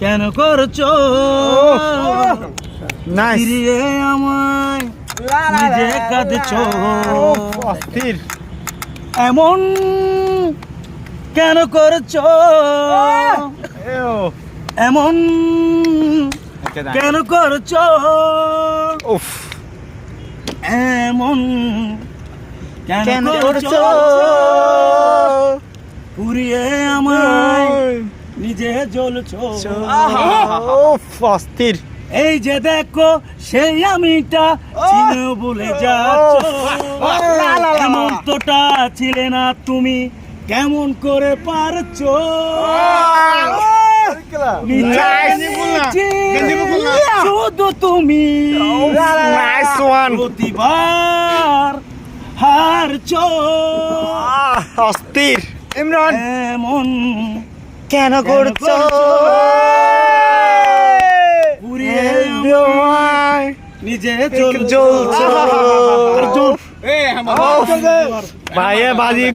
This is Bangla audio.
কেন করছো নাইস ফিরিয়ে আমায় নিজে কাঁদছো অস্থির এমন কেন করছো এমন কেন করছো উফ এমন কেন কেন করছো করছো পুরিয়ে আমায় নিজে জ্বলছো উফ অস্থির এই যে দেখো সেই আমিটা চিনে ভুলে যাচ্ছো এমন তোটা ছিলে না তুমি কেমন করে পারছো শুধু তুমি নাইস ওয়ান প্রতিবার হারছো অস্থির ইমরান এমন কেন করছো পুরিয়ে নিজে জ্বলছো জ্বলছো ভাইয়া বাজি